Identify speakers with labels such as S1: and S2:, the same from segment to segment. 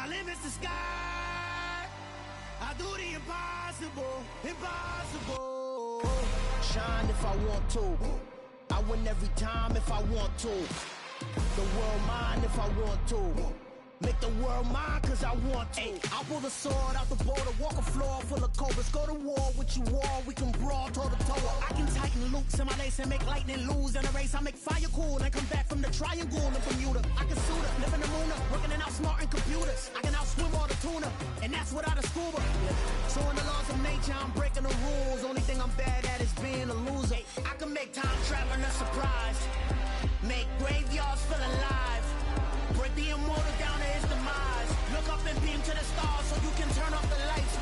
S1: My limit's the sky. I do the impossible, impossible.
S2: Shine if I want to. I win every time if I want to. The world mine if I want to. Make the world mine cause I want to. Ay, I'll pull the sword out the border, walk a floor full of cobras. Go to war with you all, we can brawl toe to toe. I can tighten loops in my lace and make lightning lose in a race. I make fire cool and come back from the triangle in Bermuda. I can suit her, live in the moon, working and outsmarting computers. I can outswim all the tuna, and that's without a scuba. So in the laws of nature, I'm breaking the rules. Only thing I'm bad at is being a loser. I can make time traveling a surprise, make graveyards feel alive, break the immortal down to his demise. Look up and beam to the stars so you can turn off the lights.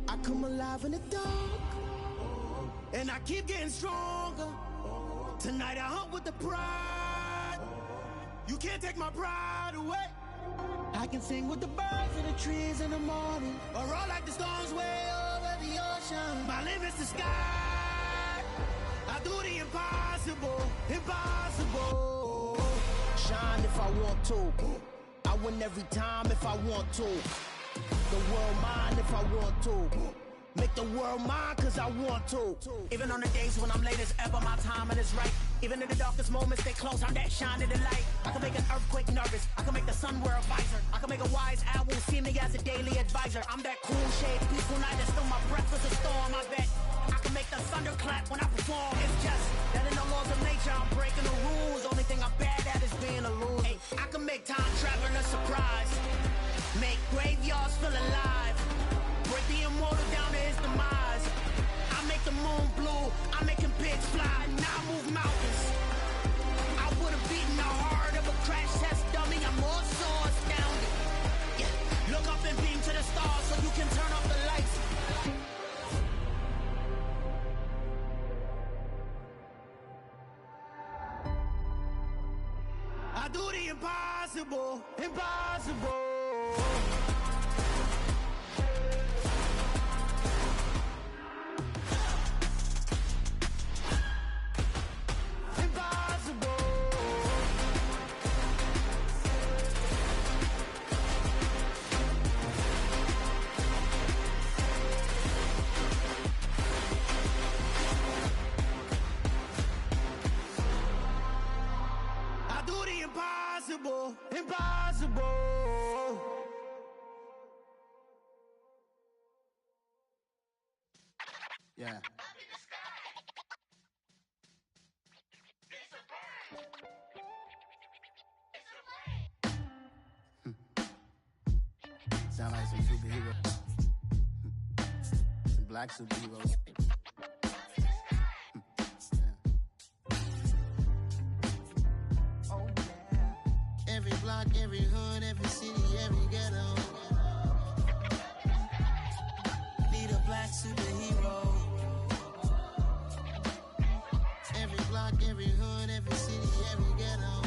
S2: I come alive in the dark, and I keep getting stronger. Tonight I hunt with the pride. You can't take my pride away. I can sing with the birds and the trees in the morning, or roll like the storms way over the ocean. My limit's the sky. I do the impossible, impossible. Shine if I want to. I win every time if I want to. The world mine if I want to. Make the world mine cause I want to. Even on the days when I'm late as ever, my timing is right. Even in the darkest moments, stay close, I'm that shining the light. I can make an earthquake nervous, I can make the sun wear a visor. I can make a wise owl see me as a daily advisor. I'm that cool shade, peaceful night that's still my breath is a storm, I bet. I can make the thunder clap when I perform. It's just that in the laws of nature, I'm breaking the rules. Only thing I'm bad at is being a loser. Hey, I can make time traveling a surprise, make graveyards feel alive, break the immortal down to his demise. I make the moon blue, I'm making pigs fly, now I move mountains. I would've beaten the heart of a crash test dummy, I'm more so astounded. Yeah, look up and beam to the stars so you can turn off the lights. I do the impossible, impossible. Impossible, impossible. Yeah. Sound like some superheroes. Some black superheroes. Every block, every hood, every city, every ghetto. Need a black superhero. Every block, every hood, every city, every ghetto.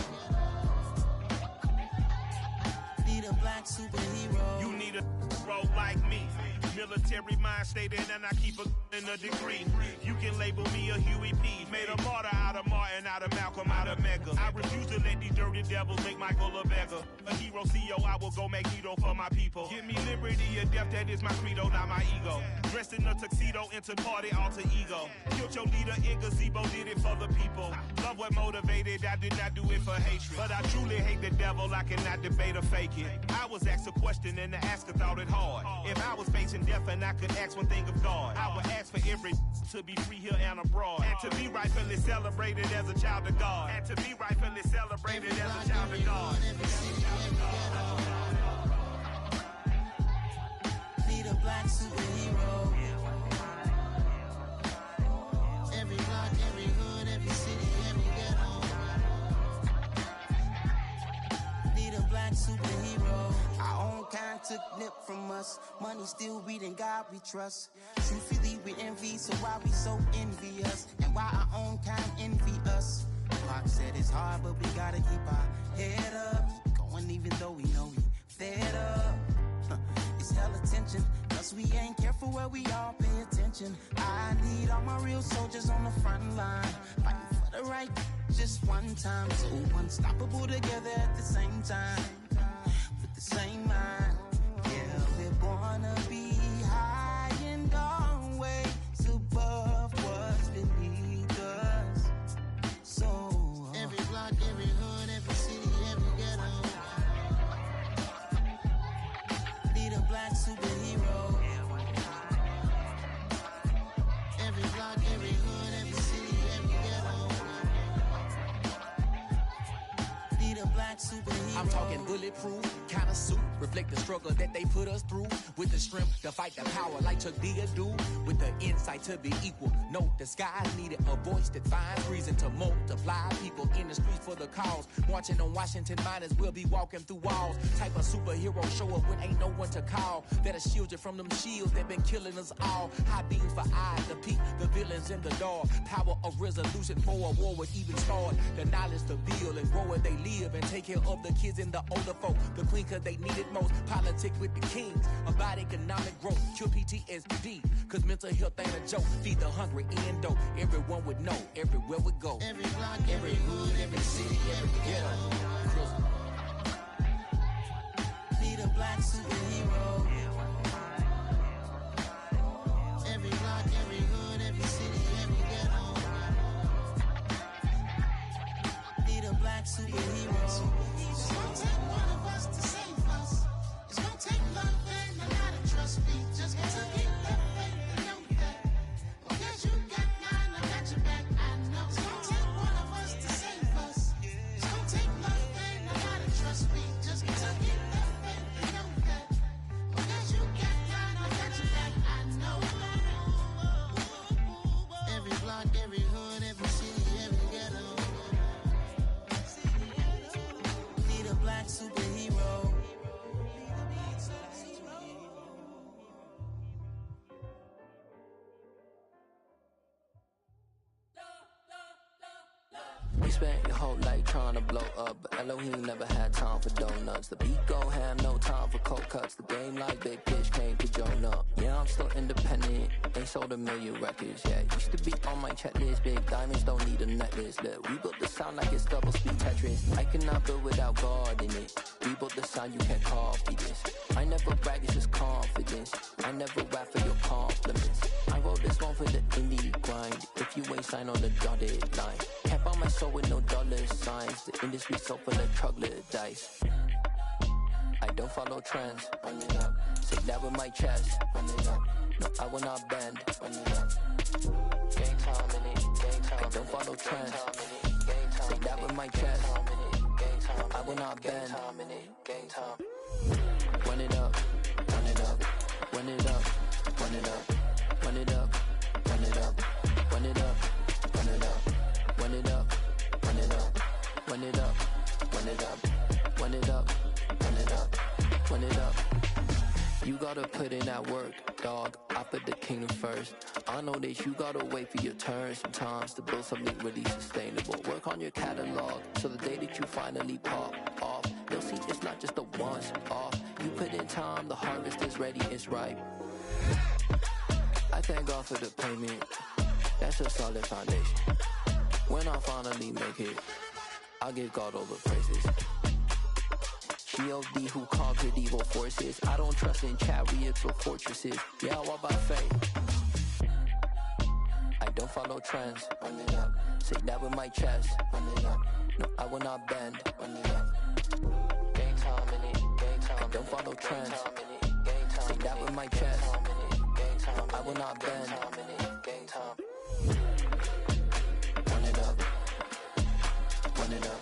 S2: Need a black superhero.
S3: You need a role like me. Military mind stated, and I keep in a degree. You can label me a Huey P. Made a martyr out of Martin, out of Malcolm, out of Mega. I refuse to let these dirty devils make Michael a beggar. A hero CEO, I will go Magneto for my people. Give me liberty or death, that is my credo, not my ego. Dressed in a tuxedo, enter party, alter ego. Killed your leader in gazebo, did it for the people. Love what motivated, I did not do it for hatred. But I truly hate the devil, I cannot debate or fake it. I was asked a question and the asker thought it hard. If I was facing death and I could ask one thing of God, I would ask for every to be free here and abroad, and to be rightfully celebrated as a child of God, and to be rightfully celebrated as a child of God.
S1: Need a black superhero. Every block, every hood, every city, every ghetto. Need a black superhero. Our own kind took nip from us. Money still reading God we trust. Truthfully we envy, so why we so envious? And why our own kind envy us? Pac said it's hard, but we gotta keep our head up. Going even though we know we fed up. It's hella tension, cause we ain't careful where we all pay attention. I need all my real soldiers on the front line, fighting for the right just one time. So unstoppable together at the same time.
S4: I'm talking bulletproof, kind of suit, reflect the struggle that they put us through. With the strength to fight the power like Chuck D do. With the insight to be equal, no disguise needed. A voice that finds reason to multiply. People in the streets for the cause. Marching on Washington miners, we'll be walking through walls. Type of superhero show up when ain't no one to call. That'll shield you from them shields that been killing us all. High beams for eyes to peek the villains in the dark. Power of resolution for a war would even start. The knowledge to build and grow where they live and take care of the kids and the older folk. The queen cause they need it most. Politic with the kings about economic growth. Cure PTSD cause mental health ain't a joke. Feed the hungry in dope. Everyone would know everywhere we go.
S1: Every block, every hood, every city, every ghetto. Need a black superhero. Every block, every hood, every city, every ghetto. Need a black superhero. It's gonna take one of us to save us. It's gonna take love and a lot of trust. We just got to keep that faith and know that. Because you got mine, I got your back. I know. It's gonna take one of us to save us. It's gonna take love and a lot of trust. We just got to keep that faith and know that. Because you got mine, I got your back. I know. Every block, every hood, every city, every ghetto. Need a black superhero.
S5: You spent your whole life trying to blow up, but Elohim never had time for donuts. The beat go ham, no time for cold cuts. The game like Big Pitch came to Jonah. Yeah, I'm still independent, ain't sold a million records yet. Used to be on my checklist, big diamonds don't need a necklace. Look, we built the sound like it's double speed Tetris. I cannot build without God in it. We built the sound, you can't copy this. I never brag, it's just confidence. I never rap for your compliments. I wrote this one for the indie grind. If you ain't signed on the dotted line, can't buy my soul with no dollar signs. The industry so full of troglodytes. I don't follow trends. Run it up. Say that with my chest. Run it up. No, I will not bend. Run it up. Gang time in it. Gang time. I don't follow trends. Say that with my chest. I will not bend. Gang time. Run it up. Run it up. Run it up. Run it up. Run it up. Run it up. Run it up. Run it up. Run it up. Run it up. Run it up. Run it up. Run it up. Run it up. Run it up. You gotta put in that work, dog. I put the kingdom first. I know that you gotta wait for your turn sometimes to build something really sustainable. Work on your catalog so the day that you finally pop off, you'll see it's not just a once off. You put in time, the harvest is ready, it's ripe. I thank God for the payment. That's a solid foundation. When I finally make it, I'll give God all the praises. G.O.D. who conquered evil forces. I don't trust in chariots or fortresses. Yeah, I walk by faith. I don't follow trends. Run it up. Say that with my chest. Run it up. No, I will not bend. Run it up. Gang time in it. Gang time. I don't follow trends. Say that with my chest. I will not bend. Gang time. Run it up. Run it up.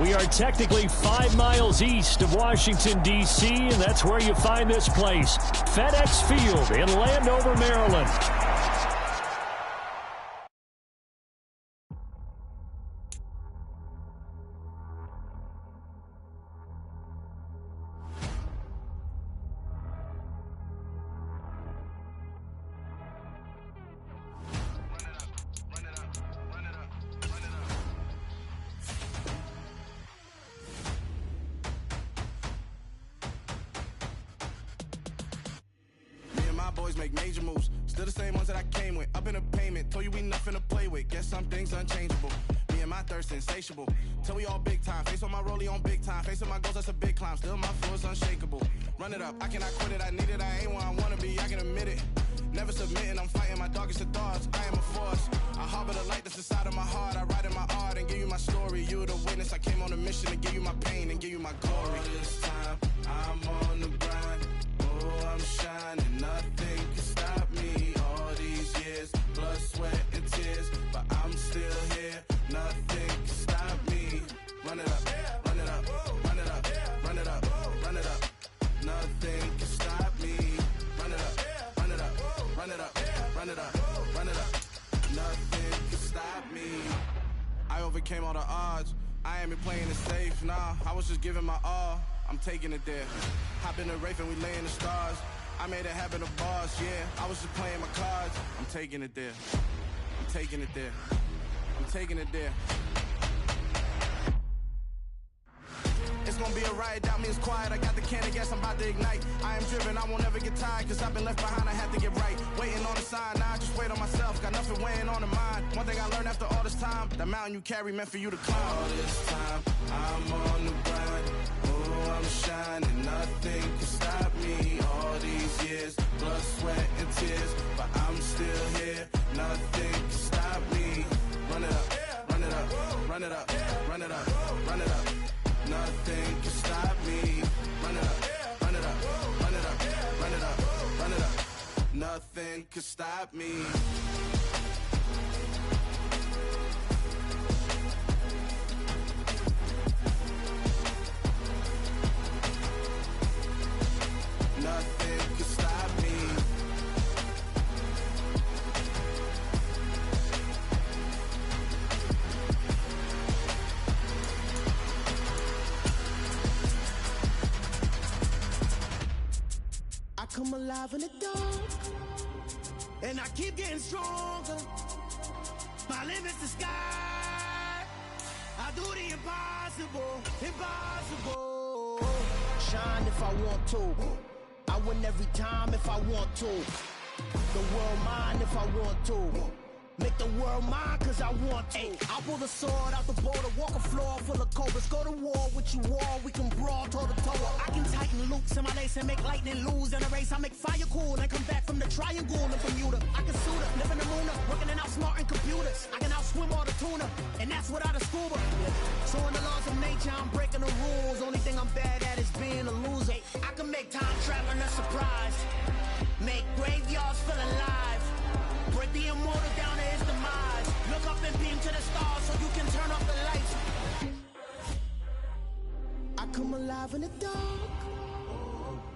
S6: We are technically 5 miles east of Washington, D.C., and that's where you find this place, FedEx Field in Landover, Maryland.
S2: Boys make major moves, still the same ones that I came with. Up in a payment, told you we nothing to play with. Guess some things unchangeable. Me and my thirst insatiable. Till we all big time. Face on my rollie on big time. Facing my goals, that's a big climb. Still my flow is unshakable. Run it up, I cannot quit it. I need it, I ain't where I wanna be. I can admit it. Never submitting, I'm fighting my darkest of thoughts. I am a force. I harbor the light that's inside of my heart. I write in my art and give you my story. You the witness. I came on a mission to give you my pain and give you my glory. All this time, I'm on the grind. Oh, I'm shining. Nothing can stop me. All these years, blood, sweat, and tears. But I'm still here. Nothing can stop me.
S7: run it up, run it up. Nothing can stop me. I overcame all the odds. I ain't been playing it safe, nah. I was just giving my all. I'm taking it there. Hop in the Wraith and we lay in the stars. I made it happen to boss, yeah. I was just playing my cards. I'm taking it there. I'm taking it there. I'm taking it there. It's gonna be a riot, doubt me it's quiet. I got the can of gas, I'm about to ignite. I am driven, I won't ever get tired, cause I've been left behind, I have to get right. Waiting on the sign, now I just wait on myself. Got nothing weighing on the mind. One thing I learned after all this time, the mountain you carry meant for you to climb. All this time, I'm on the grind. Oh, I'm shining, nothing can stop me. All these years, blood, sweat, and tears, but I'm still here. Nothing can stop me. Run it up, run it up, run it up, run it up, run it up. Nothing can stop me. Run it up, run it up, run it up, run it up, run it up. Nothing can stop me. Nothing can stop me.
S2: I come alive in the dark, and I keep getting stronger. My limit's the sky. I do the impossible, impossible. Shine if I want to. I win every time if I want to. The world mine if I want to. Make the world mine cause I want to. I pull the sword out the border, walk a floor full of cobras. Go to war with you all, we can brawl toe to toe. I can tighten loops in my lace and make lightning lose in a race. I make fire cool and come back from the triangle in Bermuda. I can suit up, live in the moon up, working and outsmarting computers. I can outswim all the tuna, and that's without a scuba. So in the laws of nature, I'm breaking the rules. Only thing I'm bad at is being a loser. I can make time traveling a surprise, make graveyards feel alive. Break the immortal down to his demise. Look up and beam to the stars so you can turn off the lights. I come alive in the dark,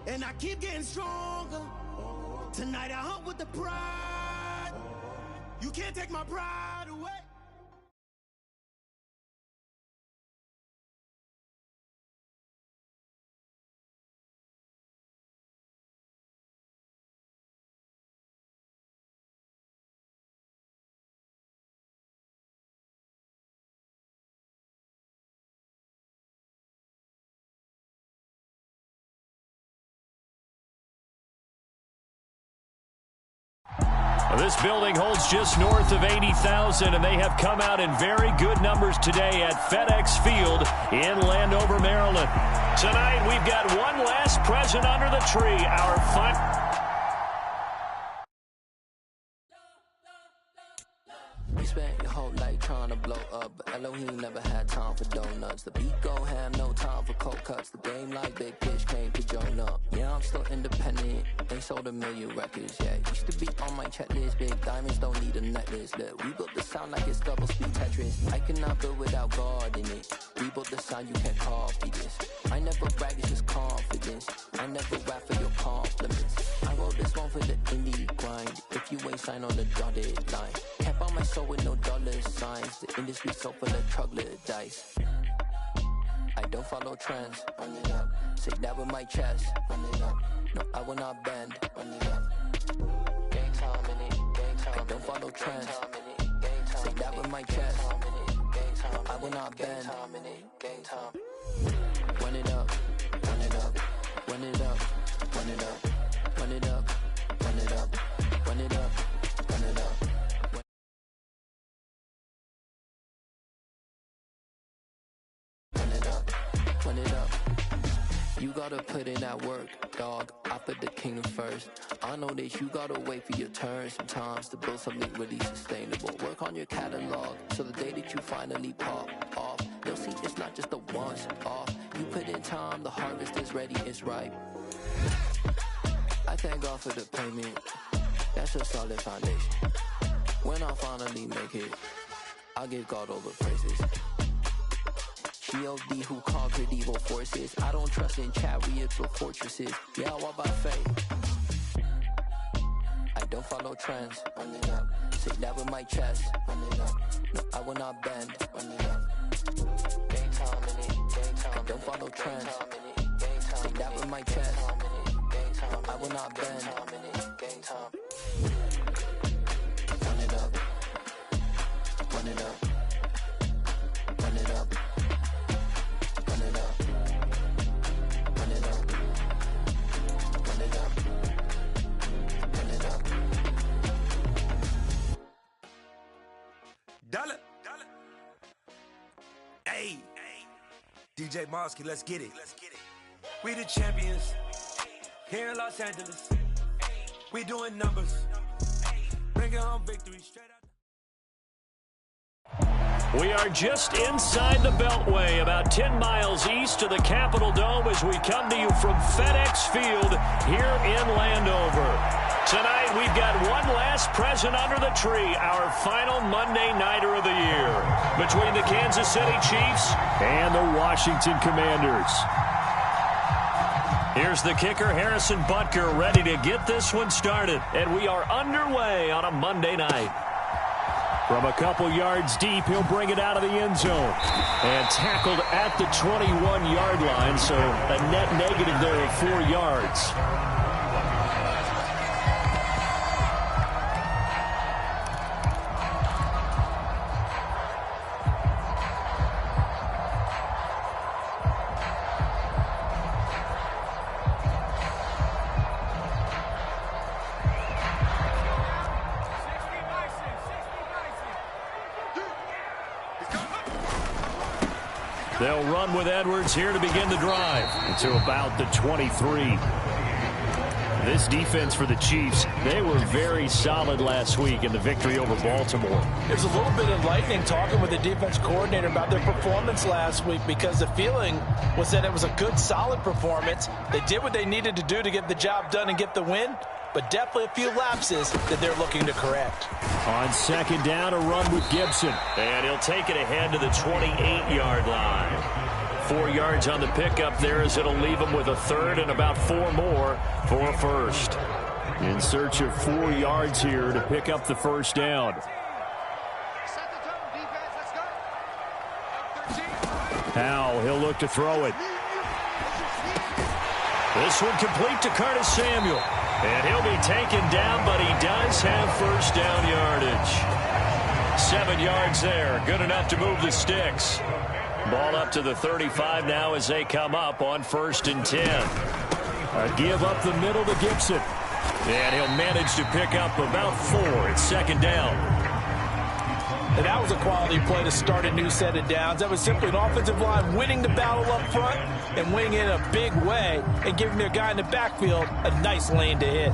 S2: and I keep getting stronger. Tonight I hunt with the pride. You can't take my pride away.
S6: This building holds just north of 80,000, and they have come out in very good numbers today at FedEx Field in Landover, Maryland. Tonight, we've got one last present under the tree. Our
S5: We spent your whole life trying to blow up, but Elohim never had time for donuts. The beat go ham, no time for cold cuts. The game like Big Pitch came to join up. Yeah, I'm still independent, ain't sold a million records yet. Used to be on my checklist, big diamonds don't need a necklace. Look, we built the sound like it's double speed Tetris. I cannot build without God in it. We built the sound, you can't copy this. I never brag, it's just confidence. I never rap for your compliments. I wrote this one for the indie grind. If you ain't signed on the dotted line, can't buy my soul with no dollar signs. The industry so full of troglodytes. I don't follow trends. Run it up. Say that with my chest. Run it up. No, I will not bend. Run it up. Gang time in it. Gang time. I don't follow trends. Say that with my chest. No, I will not bend. Gang time. Run it up. Run it up. Run it up. Run it up. Run it up. Run it up. Run it up. Run it up. Run it up. You gotta put in that work, dog. I put the kingdom first. I know that you gotta wait for your turn sometimes to build something really sustainable. Work on your catalog, so the day that you finally pop off, you'll see it's not just a once off. You put in time, the harvest is ready, it's ripe. I thank God for the payment. That's a solid foundation. When I finally make it, I'll give God all the praises. G.O.D. who conquered evil forces. I don't trust in chariots or fortresses. Yeah, I walk by faith. I don't don't follow trends. Run it up. Say that with my chest. Run it up. No, I will not bend. Run it up. Game time in it. Game time. Don't follow trends. Say that with my chest. No, I will not bend. Game time. Run it up. Run it up. Run it up. Run it up. Run it up. Run it up. Run it up.
S8: Dollar. Hey. DJ Mosky, let's get it. We the champions here in Los Angeles. We doing numbers. Bringing home victory straight out.
S6: We are just inside the Beltway, about 10 miles east of the Capitol Dome as we come to you from FedEx Field here in Landover. Tonight, we've got one last present under the tree, our final Monday Nighter of the year, between the Kansas City Chiefs and the Washington Commanders. Here's the kicker, Harrison Butker, ready to get this one started. And we are underway on a Monday night. From a couple yards deep, he'll bring it out of the end zone. And tackled at the 21-yard line, so a net negative there of 4 yards. They'll run with Edwards here to begin the drive to about the 23. This defense for the Chiefs, they were very solid last week in the victory over Baltimore.
S9: There's a little bit enlightening talking with the defense coordinator about their performance last week, because the feeling was that it was a good, solid performance. They did what they needed to do to get the job done and get the win, but definitely a few lapses that they're looking to correct.
S6: On second down, a run with Gibson. And he'll take it ahead to the 28-yard line. 4 yards on the pickup there as it'll leave him with a third and about 4 more for a first. In search of 4 yards here to pick up the first down. Now he'll look to throw it. This one complete to Curtis Samuel. And he'll be taken down, but he does have first down yardage. 7 yards there. Good enough to move the sticks. Ball up to the 35 now as they come up on 1st and 10. A give up the middle to Gibson. And he'll manage to pick up about 4 at second down.
S9: And that was a quality play to start a new set of downs. That was simply an offensive line winning the battle up front and winning it in a big way and giving their guy in the backfield a nice lane to hit.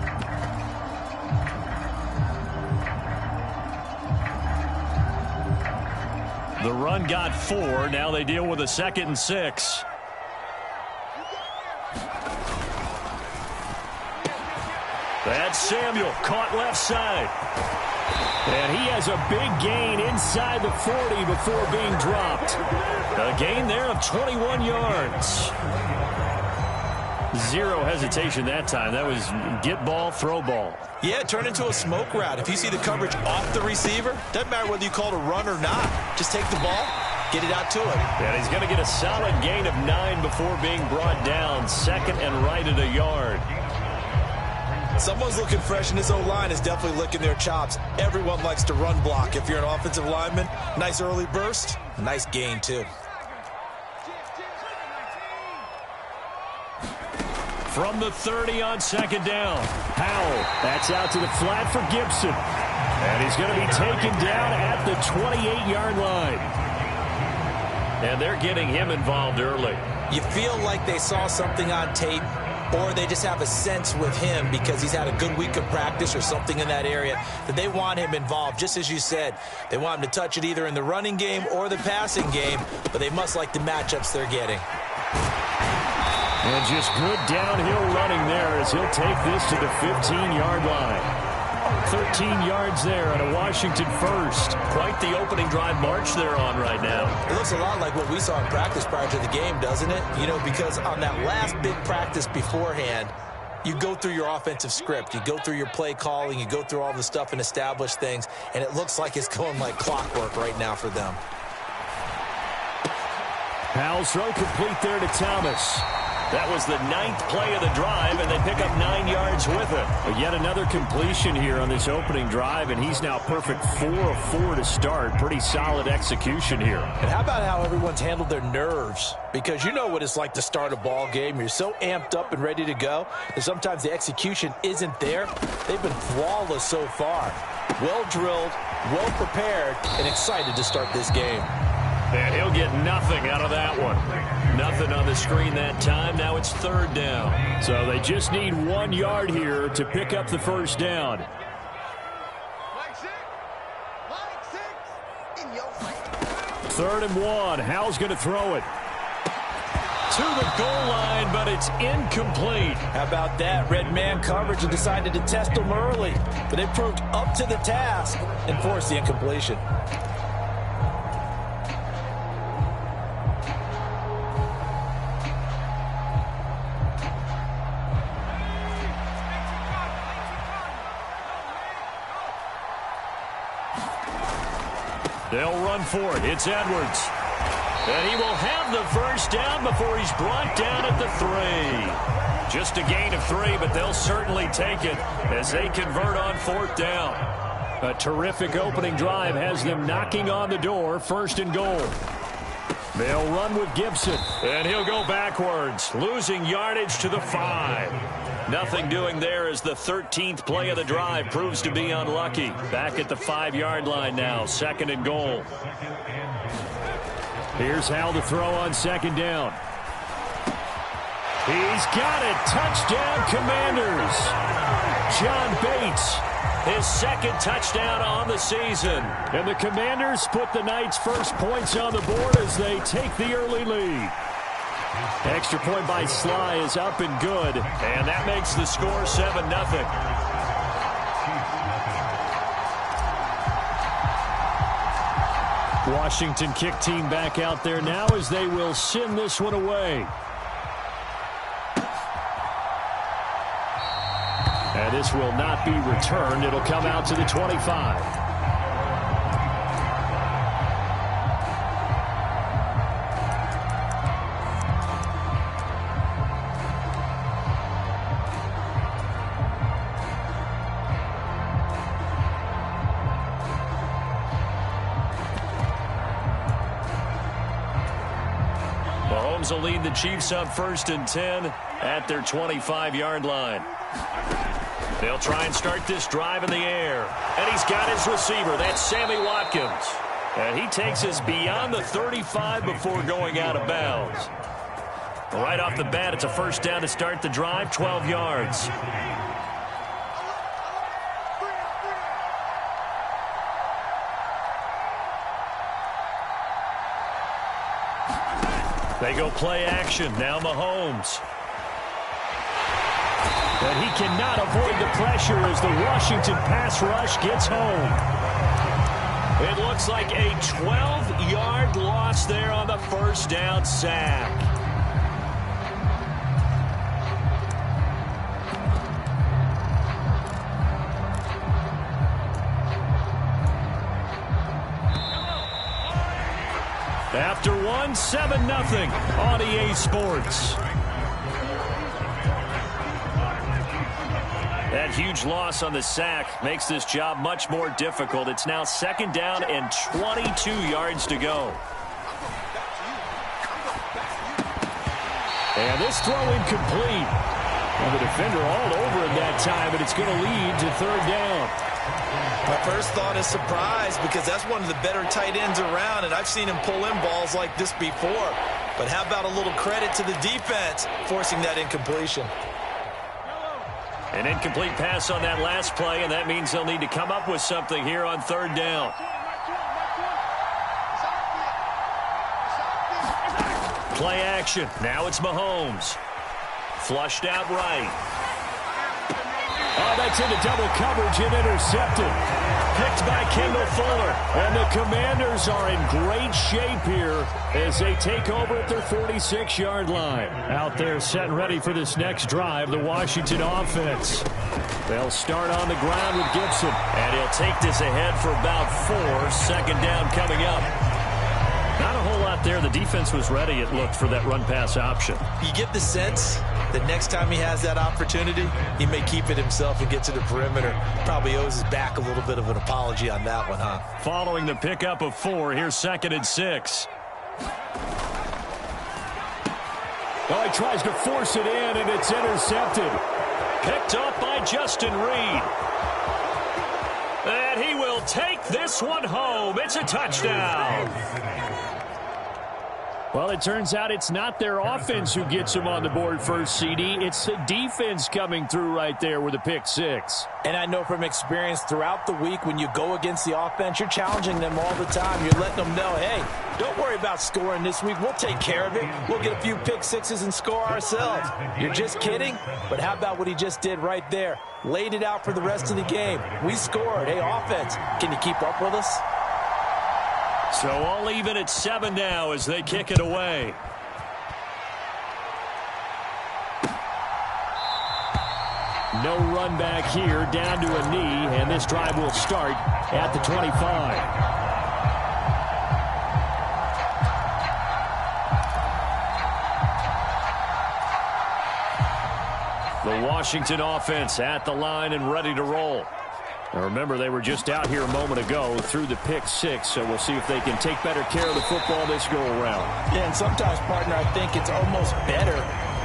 S6: The run got 4. Now they deal with a 2nd and 6. That's Samuel, caught left side. And he has a big gain inside the 40 before being dropped. A gain there of 21 yards. Zero hesitation that time. That was get ball, throw ball.
S9: Yeah, it turned into a smoke route. If you see the coverage off the receiver, doesn't matter whether you call it a run or not. Just take the ball, get it out to him.
S6: And he's going to get a solid gain of 9 before being brought down. 2nd and right at a yard.
S9: Someone's looking fresh, and this O-line is definitely licking their chops. Everyone likes to run block. If you're an offensive lineman, nice early burst, nice gain too.
S6: From the 30 on 2nd down. Powell, that's out to the flat for Gibson. And he's going to be taken down at the 28-yard line. And they're getting him involved early.
S9: You feel like they saw something on tape, or they just have a sense with him because he's had a good week of practice or something in that area that they want him involved. Just as you said, they want him to touch it either in the running game or the passing game, but they must like the matchups they're getting.
S6: And just good downhill running there as he'll take this to the 15-yard line. 13 yards there and a Washington first. Quite the opening drive march they're on right now.
S9: It looks a lot like what we saw in practice prior to the game, doesn't it? You know, because on that last big practice beforehand, you go through your offensive script. You go through your play calling. You go through all the stuff and establish things, and it looks like it's going like clockwork right now for them.
S6: Powell's throw complete there to Thomas. That was the 9th play of the drive, and they pick up 9 yards with it. But yet another completion here on this opening drive, and he's now perfect 4 of 4 to start. Pretty solid execution here.
S9: And how about how everyone's handled their nerves? Because you know what it's like to start a ball game. You're so amped up and ready to go, and sometimes the execution isn't there. They've been flawless so far. Well drilled, well prepared, and excited to start this game.
S6: And he'll get nothing out of that one. Nothing on the screen that time. Now it's 3rd down. So they just need 1 yard here to pick up the first down. 3rd and 1. Howell's going to throw it to the goal line, but it's incomplete.
S9: How about that? Red man coverage and decided to test them early. But they proved up to the task and forced the incompletion.
S6: They'll run for it. It's Edwards. And he will have the first down before he's brought down at the 3. Just a gain of 3, but they'll certainly take it as they convert on 4th down. A terrific opening drive has them knocking on the door. 1st and goal. They'll run with Gibson. And he'll go backwards, losing yardage to the 5. Nothing doing there as the 13th play of the drive proves to be unlucky. Back at the 5-yard line now, 2nd and goal. Here's Howell to throw on 2nd down. He's got it. Touchdown, Commanders. John Bates, his 2nd touchdown on the season. And the Commanders put the Knights' first points on the board as they take the early lead. Extra point by Sly is up and good, and that makes the score 7-0. Washington kick team back out there now as they will send this one away. And this will not be returned. It'll come out to the 25. Mahomes will lead the Chiefs up 1st and 10 at their 25-yard line. They'll try and start this drive in the air. And he's got his receiver. That's Sammy Watkins. And he takes us beyond the 35 before going out of bounds. Right off the bat, it's a 1st down to start the drive, 12 yards. They go play action. Now Mahomes. But he cannot avoid the pressure as the Washington pass rush gets home. It looks like a 12-yard loss there on the 1st down sack. After 7-0 on EA Sports. That huge loss on the sack makes this job much more difficult. It's now 2nd down and 22 yards to go. And this throw incomplete. And the defender all over him that time, but it's going to lead to 3rd down.
S9: My first thought is surprise because that's one of the better tight ends around, and I've seen him pull in balls like this before. But how about a little credit to the defense forcing that incompletion?
S6: An incomplete pass on that last play, and that means they'll need to come up with something here on 3rd down. Play action. Now it's Mahomes. Flushed out right. Oh, that's into double coverage and intercepted. picked by Kendall Fuller. And the Commanders are in great shape here as they take over at their 46-yard line. Out there set and ready for this next drive, the Washington offense. They'll start on the ground with Gibson. And he'll take this ahead for about 4. Second down coming up. Not a whole lot there. The defense was ready, it looked, for that run-pass option.
S9: You get the sense that next time he has that opportunity, he may keep it himself and get to the perimeter. Probably owes his back a little bit of an apology on that one, huh?
S6: Following the pickup of 4, here's 2nd and 6. Oh, he tries to force it in, and it's intercepted. Picked up by Justin Reed. And he will take this one home. It's a touchdown. Well, it turns out it's not their offense who gets them on the board first, CD. It's the defense coming through right there with a pick 6.
S9: And I know from experience throughout the week, when you go against the offense, you're challenging them all the time. You're letting them know, hey, don't worry about scoring this week. We'll take care of it. We'll get a few pick 6s and score ourselves. You're just kidding? But how about what he just did right there? Laid it out for the rest of the game. We scored. Hey, offense, can you keep up with us?
S6: So all even at 7 now as they kick it away. No run back here, down to a knee, and this drive will start at the 25. The Washington offense at the line and ready to roll. Now remember, they were just out here a moment ago through the pick 6, so we'll see if they can take better care of the football this go-around.
S9: Yeah, and sometimes, partner, I think it's almost better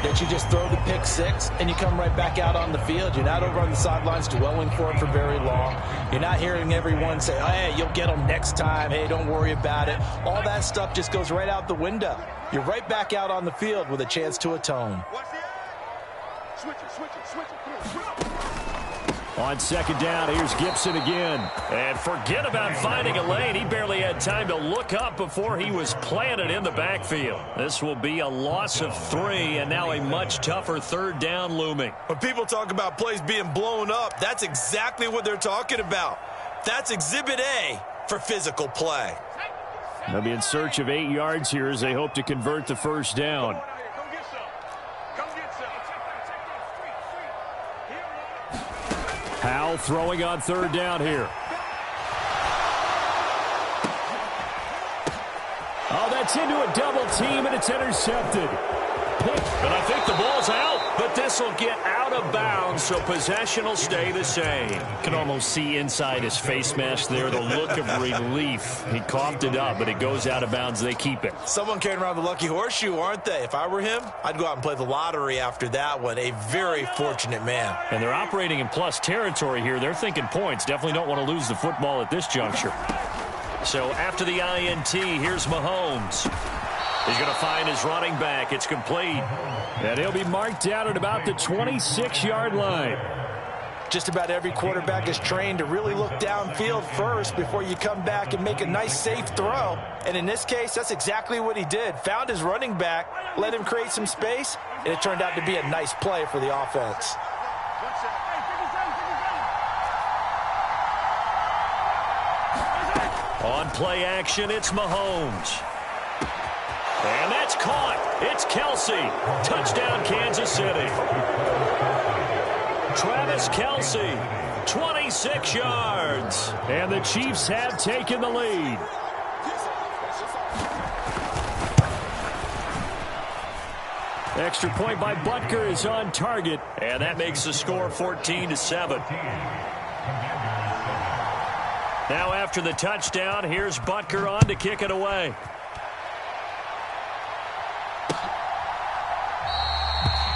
S9: that you just throw the pick 6 and you come right back out on the field. You're not over on the sidelines dwelling for it for very long. You're not hearing everyone say, hey, you'll get them next time. Hey, don't worry about it. All that stuff just goes right out the window. You're right back out on the field with a chance to atone.
S2: Switch it.
S6: On 2nd down, here's Gibson again. And forget about finding a lane. He barely had time to look up before he was planted in the backfield. This will be a loss of 3, and now a much tougher 3rd down looming.
S10: When people talk about plays being blown up, that's exactly what they're talking about. That's Exhibit A for physical play.
S6: They'll be in search of 8 yards here as they hope to convert the 1st down. Powell throwing on 3rd down here. Oh, that's into a double team, and it's intercepted. And I think the ball's out, but this will get out of bounds, so possession will stay the same. You can almost see inside his face mask there the look of relief. He coughed it up, but it goes out of bounds. They keep it.
S10: Someone carrying around the lucky horseshoe, aren't they? If I were him, I'd go out and play the lottery after that one. A very fortunate man.
S6: And they're operating in plus territory here. They're thinking points. Definitely don't want to lose the football at this juncture. So after the INT, here's Mahomes. He's going to find his running back. It's complete. And he'll be marked down at about the 26-yard line.
S9: Just about every quarterback is trained to really look downfield first before you come back and make a nice, safe throw. And in this case, that's exactly what he did. Found his running back, let him create some space, and it turned out to be a nice play for the offense.
S6: On play action, it's Mahomes. And that's caught. It's Kelsey. Touchdown, Kansas City. Travis Kelsey, 26 yards. And the Chiefs have taken the lead. Extra point by Butker is on target. And that makes the score 14-7. Now after the touchdown, here's Butker on to kick it away.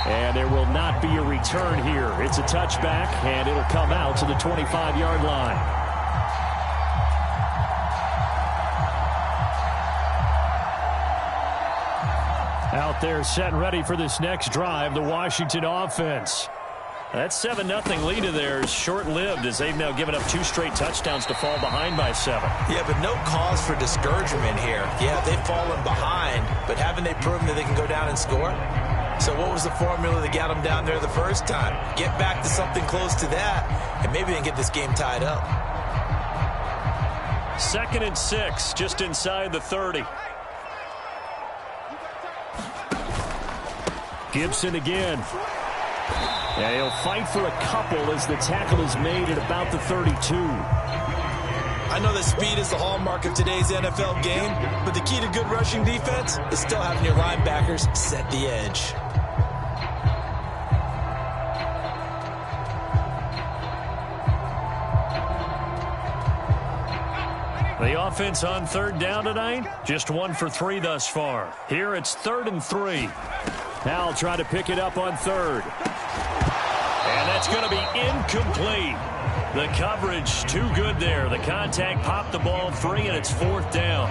S6: And there will not be a return here. It's a touchback, and it'll come out to the 25-yard line. Out there set and ready for this next drive, the Washington offense. That 7-0 lead of theirs short-lived as they've now given up 2 straight touchdowns to fall behind by 7.
S9: Yeah, but no cause for discouragement here. Yeah, they've fallen behind, but haven't they proven that they can go down and score? So what was the formula that got them down there the first time? Get back to something close to that, and maybe they can get this game tied up.
S6: 2nd and 6, just inside the 30. Gibson again. And he'll fight for a couple as the tackle is made at about the 32.
S9: I know that speed is the hallmark of today's NFL game, but the key to good rushing defense is still having your linebackers set the edge.
S6: The offense on 3rd down tonight, just 1 for 3 thus far. Here it's 3rd and 3. Now try to pick it up on 3rd. And that's going to be incomplete. The coverage too good there. The contact popped the ball free, and it's 4th down.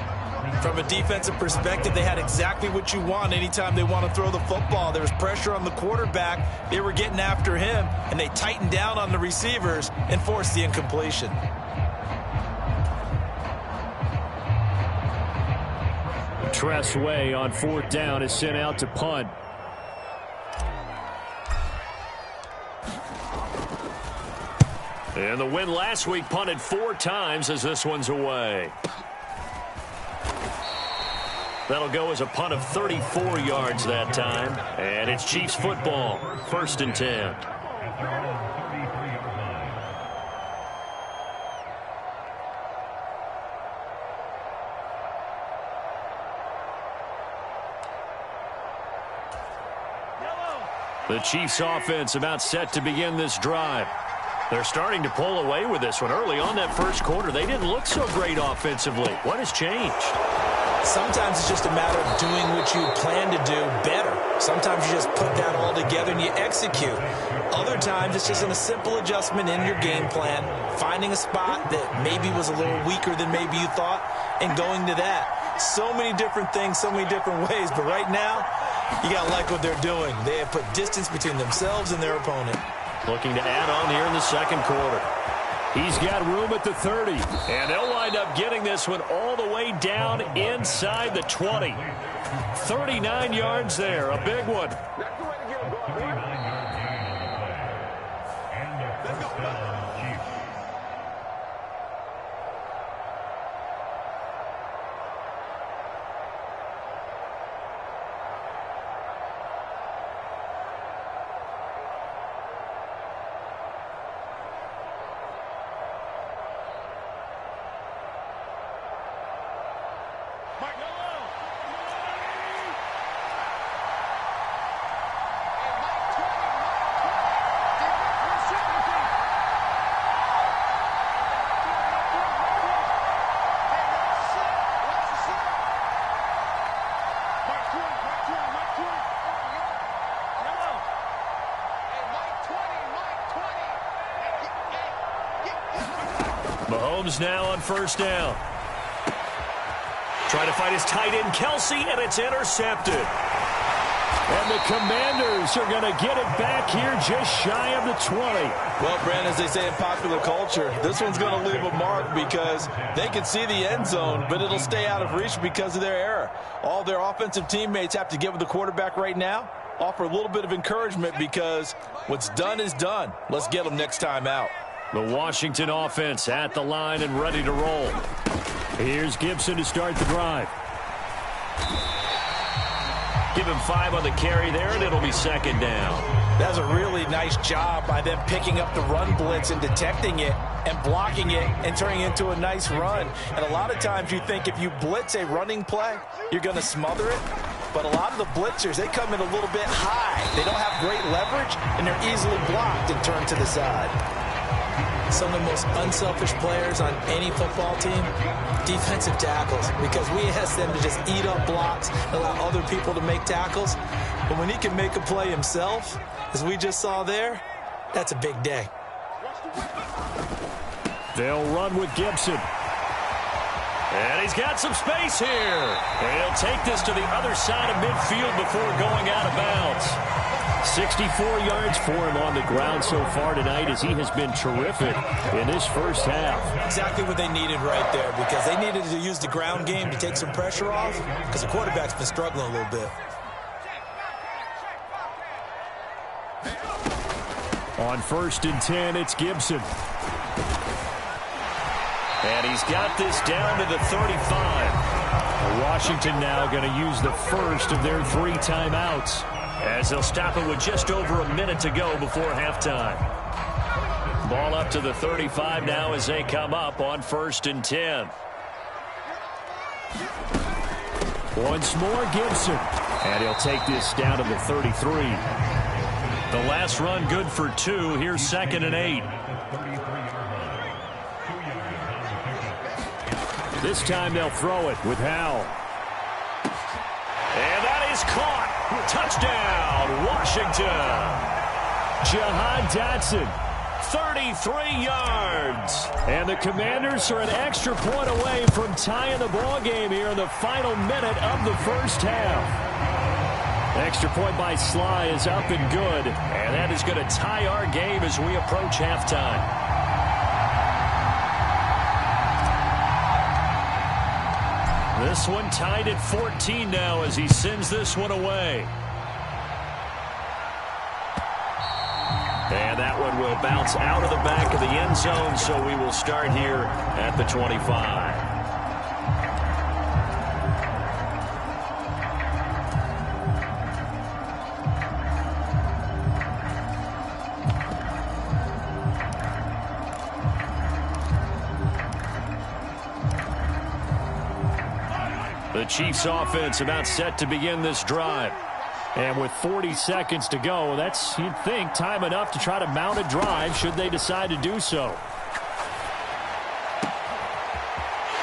S9: From a defensive perspective, they had exactly what you want anytime they want to throw the football. There was pressure on the quarterback. They were getting after him, and they tightened down on the receivers and forced the incompletion.
S6: Tress Way on 4th down is sent out to punt. And the win last week punted 4 times as this one's away. That'll go as a punt of 34 yards that time. And it's Chiefs football, 1st and 10. The Chiefs offense about set to begin this drive. They're starting to pull away with this one. Early on that first quarter, they didn't look so great offensively. What has changed?
S9: Sometimes it's just a matter of doing what you plan to do better. Sometimes you just put that all together and you execute. Other times it's just a simple adjustment in your game plan, finding a spot that maybe was a little weaker than maybe you thought, and going to that. So many different things, so many different ways, but right now, you got to like what they're doing. They have put distance between themselves and their opponent.
S6: Looking to add on here in the second quarter. He's got room at the 30. And they'll wind up getting this one all the way down inside the 20. 39 yards there. A big one. Mahomes now on 1st down. Trying to find his tight end, Kelsey, and it's intercepted. And the Commanders are going to get it back here just shy of the 20.
S10: Well, Brandon, as they say in popular culture, this one's going to leave a mark because they can see the end zone, but it'll stay out of reach because of their error. All their offensive teammates have to get with the quarterback right now, offer a little bit of encouragement because what's done is done. Let's get them next time out.
S6: The Washington offense at the line and ready to roll. Here's Gibson to start the drive. Give him 5 on the carry there, and it'll be 2nd down.
S9: That's a really nice job by them picking up the run blitz and detecting it and blocking it and turning it into a nice run. And a lot of times you think if you blitz a running play, you're going to smother it. But a lot of the blitzers, they come in a little bit high. They don't have great leverage, and they're easily blocked and turned to the side. Some of the most unselfish players on any football team, defensive tackles, because we ask them to just eat up blocks, allow other people to make tackles. But when he can make a play himself, as we just saw there, that's a big day.
S6: They'll run with Gibson. And he's got some space here. And he'll take this to the other side of midfield before going out of bounds. 64 yards for him on the ground so far tonight as he has been terrific in this first half.
S9: Exactly what they needed right there, because they needed to use the ground game to take some pressure off because the quarterback's been struggling a little bit. On
S6: 1st and 10, it's Gibson. And he's got this down to the 35. Washington now going to use the first of their 3 timeouts, as they'll stop it with just over a minute to go before halftime. Ball up to the 35 now as they come up on 1st and 10. Once more, Gibson. And he'll take this down to the 33. The last run good for 2. Here's 2nd and 8. This time they'll throw it with Howell. And that is caught. Touchdown, Washington. Jahan Dotson, 33 yards. And the Commanders are an extra point away from tying the ball game here in the final minute of the first half. Extra point by Sly is up and good. And that is going to tie our game as we approach halftime. This one tied at 14 now as he sends this one away. And that one will bounce out of the back of the end zone, so we will start here at the 25. The Chiefs offense about set to begin this drive. And with 40 seconds to go, that's, you'd think, time enough to try to mount a drive should they decide to do so.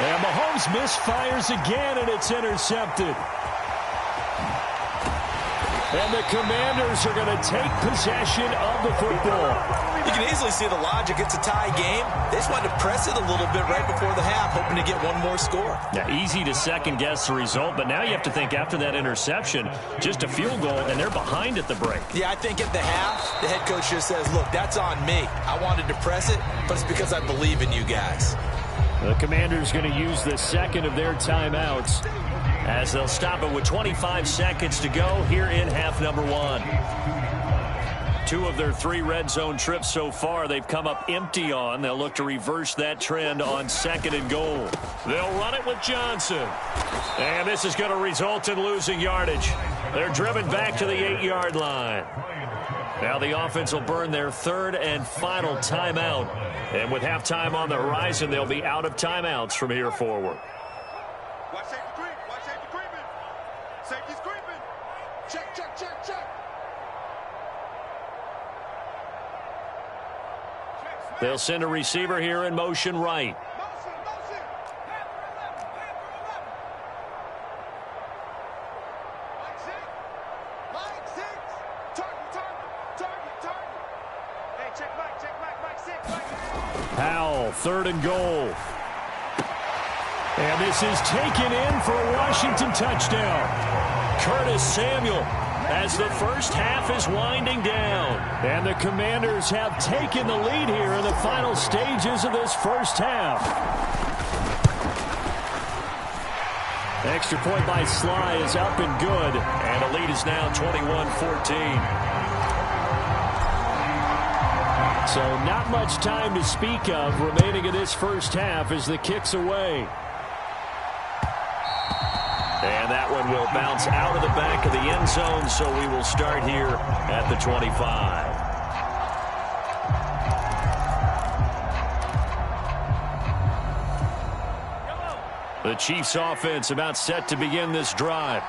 S6: And Mahomes misfires again, and it's intercepted. And the Commanders are going to take possession of the football.
S9: You can easily see the logic. It's a tie game. They just wanted to press it a little bit right before the half, hoping to get one more score.
S6: Yeah, easy to second-guess the result, but now you have to think after that interception, just a field goal, and they're behind at the break.
S9: Yeah, I think at the half, the head coach just says, look, that's on me. I wanted to press it, but it's because I believe in you guys.
S6: The Commanders going to use the second of their timeouts as they'll stop it with 25 seconds to go here in half number 1. 2 of their 3 red zone trips so far they've come up empty on. They'll look to reverse that trend on 2nd and goal. They'll run it with Johnson. And this is going to result in losing yardage. They're driven back to the 8-yard line. Now the offense will burn their 3rd and final timeout. And with halftime on the horizon, they'll be out of timeouts from here forward.
S7: Watch safety creep. Watch safety creeping. Safety's creeping. Check, check, check, check.
S6: They'll send a receiver here in motion right.
S7: Motion, motion. Mike 6. Target. Hey, check Mike 6.
S6: Powell, 3rd and goal. And this is taken in for a Washington touchdown. Curtis Samuel, as the first half is winding down. And the Commanders have taken the lead here in the final stages of this first half. Extra point by Sly is up and good. And the lead is now 21-14. So not much time to speak of remaining in this first half as the kick's away. And that one will bounce out of the back of the end zone, so we will start here at the 25. The Chiefs offense about set to begin this drive.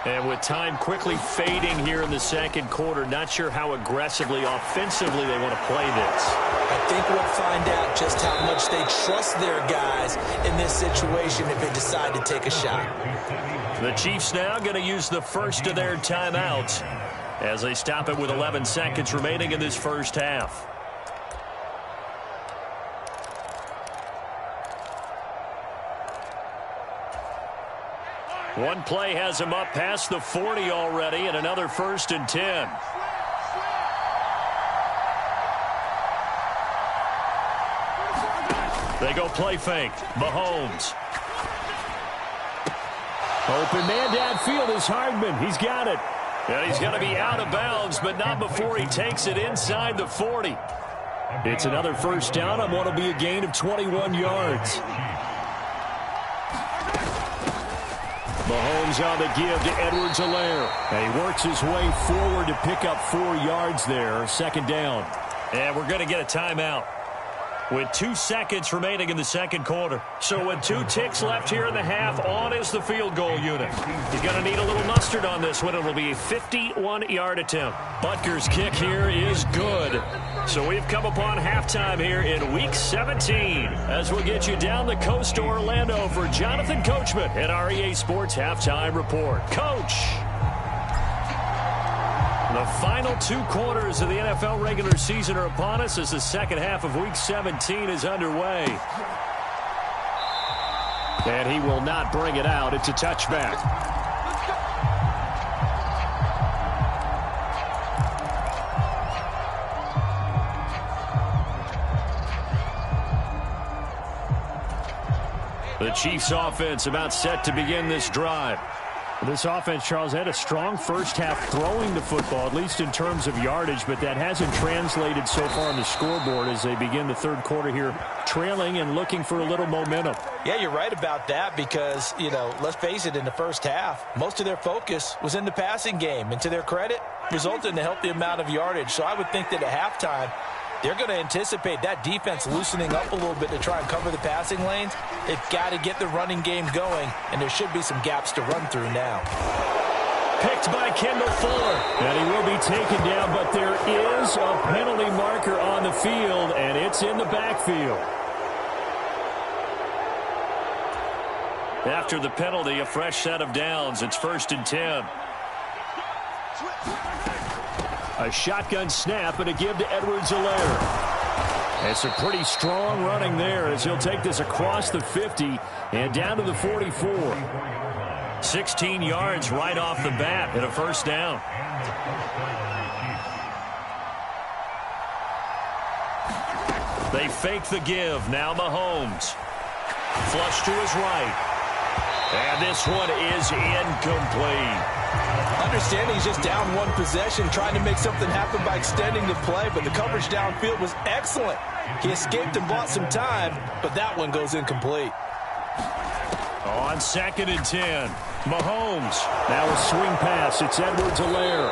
S6: And with time quickly fading here in the second quarter, not sure how aggressively, offensively they want to play this.
S9: I think we'll find out just how much they trust their guys in this situation if they decide to take a shot.
S6: The Chiefs now going to use the first of their timeouts as they stop it with 11 seconds remaining in this first half. One play has him up past the 40 already, and another 1st and 10. They go play fake. Mahomes. Open man downfield is Hardman. He's got it. And he's going to be out of bounds, but not before he takes it inside the 40. It's another first down on what will be a gain of 21 yards. Mahomes on the give to Edwards-Helaire. And he works his way forward to pick up 4 yards there. Second down. And we're going to get a timeout with 2 seconds remaining in the second quarter. So with 2 ticks left here in the half, on is the field goal unit. You're going to need a little mustard on this one. It will be a 51-yard attempt. Butker's kick here is good. So we've come upon halftime here in Week 17 as we'll get you down the coast to Orlando for Jonathan Coachman at our EA Sports Halftime Report. Coach! The final 2 quarters of the NFL regular season are upon us as the second half of Week 17 is underway. And he will not bring it out. It's a touchback. The Chiefs offense about set to begin this drive. This offense, Charles, had a strong first half throwing the football, at least in terms of yardage, but that hasn't translated so far on the scoreboard as they begin the third quarter here, trailing and looking for a little momentum.
S9: Yeah, you're right about that because, let's face it, in the first half, most of their focus was in the passing game. And to their credit, resulted in a healthy amount of yardage. So I would think that at halftime, they're going to anticipate that defense loosening up a little bit to try and cover the passing lanes. They've got to get the running game going, and there should be some gaps to run through now.
S6: Picked by Kendall Fuller, and he will be taken down, but there is a penalty marker on the field, and it's in the backfield. After the penalty, a fresh set of downs. It's 1st and 10. A shotgun snap and a give to Edwards-Helaire. It's a pretty strong running there as he'll take this across the 50 and down to the 44. 16 yards right off the bat and a first down. They fake the give. Now Mahomes. Flush to his right. And this one is incomplete.
S9: Understanding he's just down 1 possession, trying to make something happen by extending the play, but the coverage downfield was excellent. He escaped and bought some time, but that one goes incomplete.
S6: On 2nd and 10, Mahomes. Now a swing pass. It's Edwards-Helaire.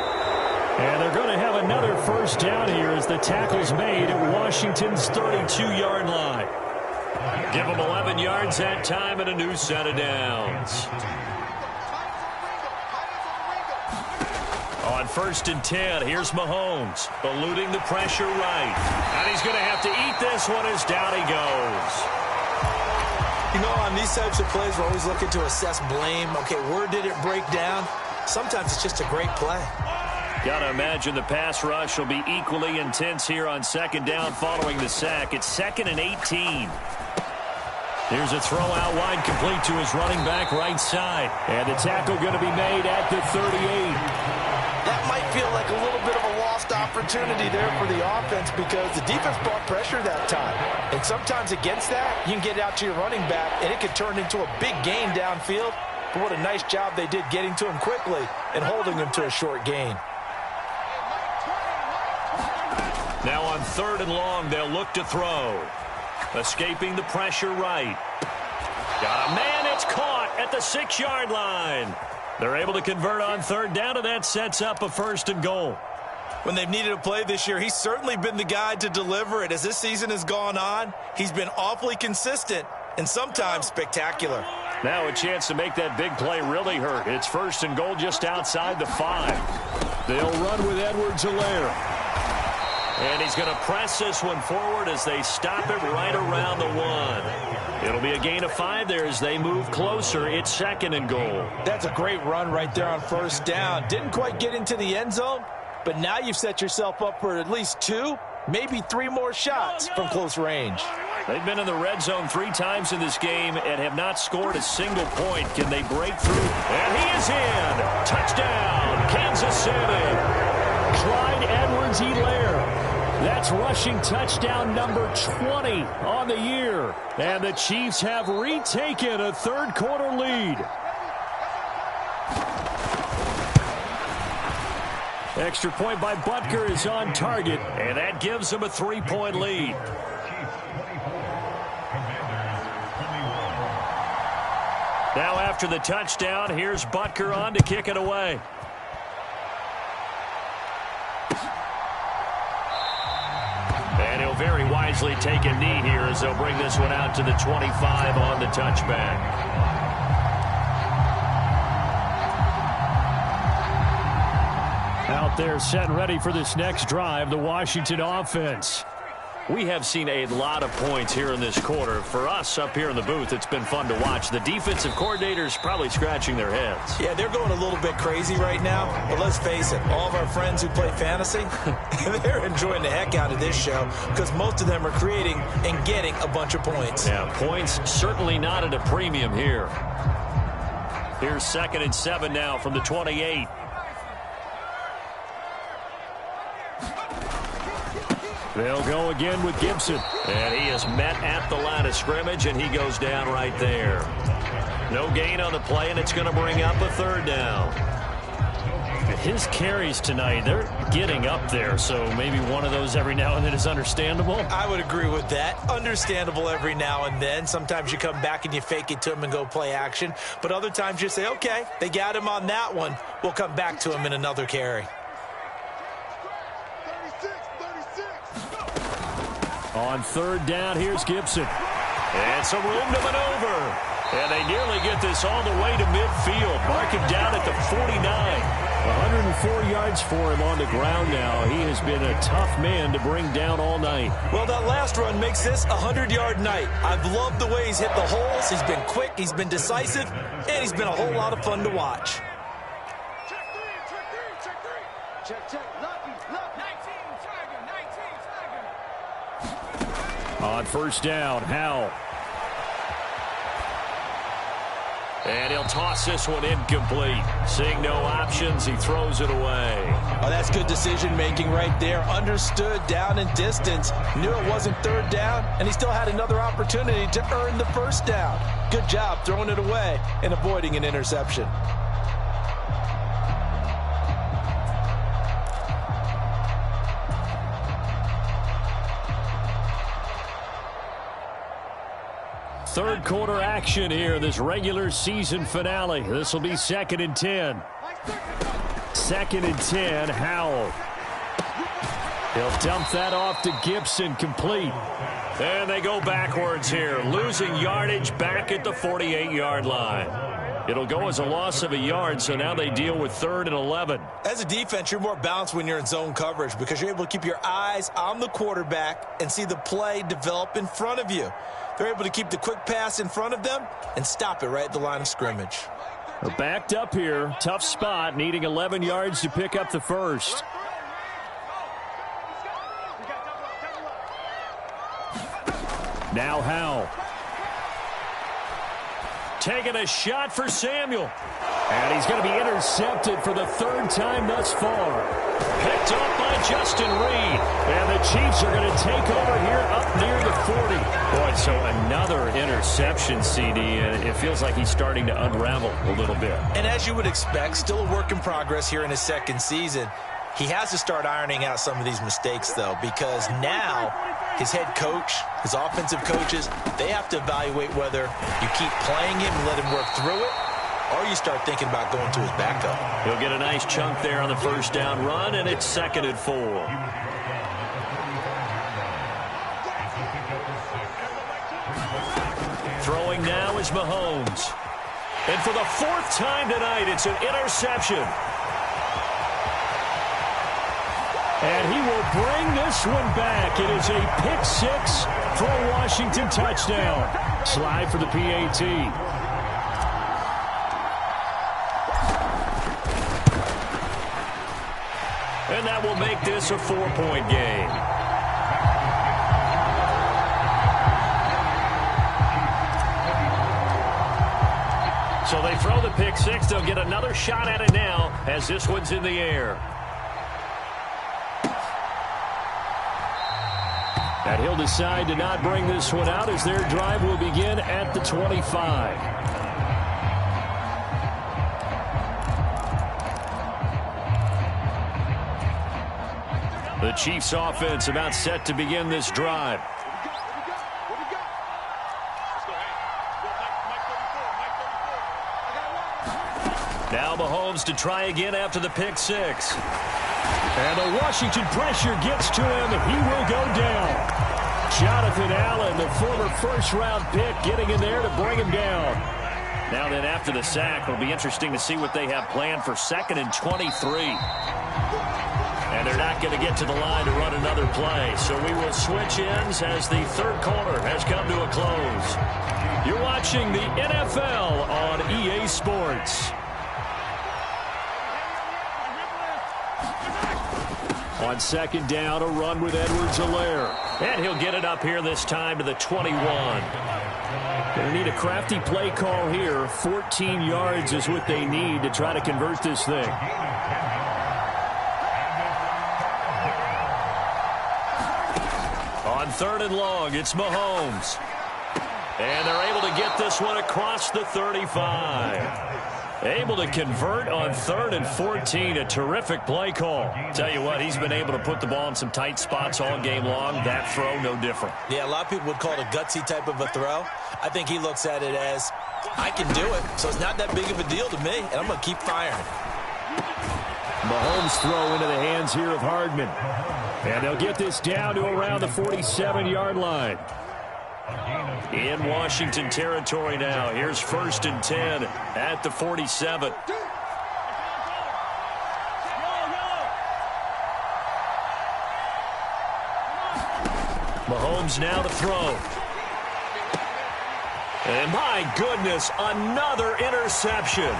S6: And they're going to have another first down here as the tackle's made at Washington's 32-yard line. Give them 11 yards that time and a new set of downs. On 1st and 10, here's Mahomes, eluding the pressure right. And he's going to have to eat this one as down he goes.
S9: On these types of plays, we're always looking to assess blame. Okay, where did it break down? Sometimes it's just a great play.
S6: Got to imagine the pass rush will be equally intense here on 2nd down following the sack. It's 2nd and 18. Here's a throw out wide, complete to his running back right side. And the tackle going to be made at the 38.
S9: That might feel like a little bit of a lost opportunity there for the offense because the defense brought pressure that time. And sometimes against that, you can get out to your running back, and it could turn into a big gain downfield. But what a nice job they did getting to him quickly and holding him to a short gain.
S6: Now on 3rd and long, they'll look to throw. Escaping the pressure right. Got a man, it's caught at the 6-yard line. They're able to convert on 3rd down, and that sets up a 1st and goal.
S9: When they've needed a play this year, he's certainly been the guy to deliver it. As this season has gone on, he's been awfully consistent and sometimes spectacular.
S6: Now a chance to make that big play really hurt. It's 1st and goal just outside the 5. They'll run with Edwards-Helaire. And he's going to press this one forward as they stop it right around the 1. It'll be a gain of 5 there as they move closer. It's 2nd and goal.
S9: That's a great run right there on 1st down. Didn't quite get into the end zone, but now you've set yourself up for at least 2, maybe 3 more shots from close range.
S6: They've been in the red zone 3 times in this game and have not scored a single point. Can they break through? And he is in. Touchdown, Kansas City. Clyde Edwards-Helaire. That's rushing touchdown number 20 on the year. And the Chiefs have retaken a 3rd quarter lead. Extra point by Butker is on target, and that gives him a 3-point lead. Now after the touchdown, here's Butker on to kick it away. And he'll very wisely take a knee here as they'll bring this one out to the 25 on the touchback. Out there set and ready for this next drive, the Washington offense. We have seen a lot of points here in this quarter. For us up here in the booth, it's been fun to watch. The defensive coordinators probably scratching their heads.
S9: Yeah, they're going a little bit crazy right now. But let's face it, all of our friends who play fantasy, they're enjoying the heck out of this show because most of them are creating and getting a bunch of points.
S6: Yeah, points certainly not at a premium here. Here's 2nd and 7 now from the 28. They'll go again with Gibson. And he is met at the line of scrimmage, and he goes down right there. No gain on the play, and it's going to bring up a 3rd down. His carries tonight, they're getting up there, so maybe one of those every now and then is understandable.
S9: I would agree with that. Understandable every now and then. Sometimes you come back and you fake it to him and go play action. But other times you say, okay, they got him on that one. We'll come back to him in another carry.
S6: On 3rd down, here's Gibson. And some room to maneuver. And they nearly get this all the way to midfield. Mark him down at the 49. 104 yards for him on the ground now. He has been a tough man to bring down all night.
S9: Well, that last run makes this a 100-yard night. I've loved the way he's hit the holes. He's been quick, he's been decisive, and he's been a whole lot of fun to watch.
S2: Check. Lucky. 19, Tiger.
S6: On 1st down, Howell. And he'll toss this one incomplete. Seeing no options, he throws it away.
S9: Oh, that's good decision-making right there. Understood down and distance. Knew it wasn't 3rd down, and he still had another opportunity to earn the 1st down. Good job throwing it away and avoiding an interception.
S6: Third quarter action here, this regular season finale. This will be 2nd and 10. 2nd and 10, Howell. He'll dump that off to Gibson, complete. And they go backwards here, losing yardage back at the 48-yard line. It'll go as a loss of a yard, so now they deal with 3rd and 11.
S9: As a defense, you're more balanced when you're in zone coverage because you're able to keep your eyes on the quarterback and see the play develop in front of you. They're able to keep the quick pass in front of them and stop it right at the line of scrimmage.
S6: Backed up here, tough spot, needing 11 yards to pick up the 1st. Now Howell. Taking a shot for Samuel. And he's going to be intercepted for the 3rd time thus far. Picked up by Justin Reed. And the Chiefs are going to take over here up near the 40. Boy, so another interception, CD. And it feels like he's starting to unravel a little bit.
S9: And as you would expect, still a work in progress here in his 2nd season. He has to start ironing out some of these mistakes, though, because now his head coach, his offensive coaches, they have to evaluate whether you keep playing him and let him work through it, or you start thinking about going to his backup.
S6: He'll get a nice chunk there on the 1st down run, and it's 2nd and 4. Throwing now is Mahomes. And for the 4th time tonight, it's an interception. And he will bring this one back. It is a pick-6 for a Washington touchdown. Slide for the PAT. And that will make this a 4-point game. So they throw the pick-6. They'll get another shot at it now as this one's in the air. And he'll decide to not bring this one out as their drive will begin at the 25. The Chiefs offense about set to begin this drive. Now Mahomes to try again after the pick six.
S11: And the Washington pressure gets to him. He will go down. Jonathan Allen, the former first-round pick, getting in there to bring him down.
S6: Now then, after the sack, it'll be interesting to see what they have planned for 2nd and 23. And they're not going to get to the line to run another play. So we will switch ends as the third quarter has come to a close.
S11: You're watching the NFL on EA Sports. On 2nd down, a run with Edwards-Helaire.
S6: And he'll get it up here this time to the 21.
S11: Going to need a crafty play call here. 14 yards is what they need to try to convert this thing.
S6: On 3rd and long, it's Mahomes. And they're able to get this one across the 35. Able to convert on 3rd and 14. A terrific play call. Tell you what, he's been able to put the ball in some tight spots all game long. That throw, no different.
S9: Yeah, a lot of people would call it a gutsy type of a throw. I think he looks at it as, I can do it, so it's not that big of a deal to me, and I'm going to keep firing.
S11: Mahomes throw into the hands here of Hardman. And they'll get this down to around the 47-yard line.
S6: In Washington territory now. Here's 1st and 10 at the 47. Mahomes now to throw. And my goodness, another interception.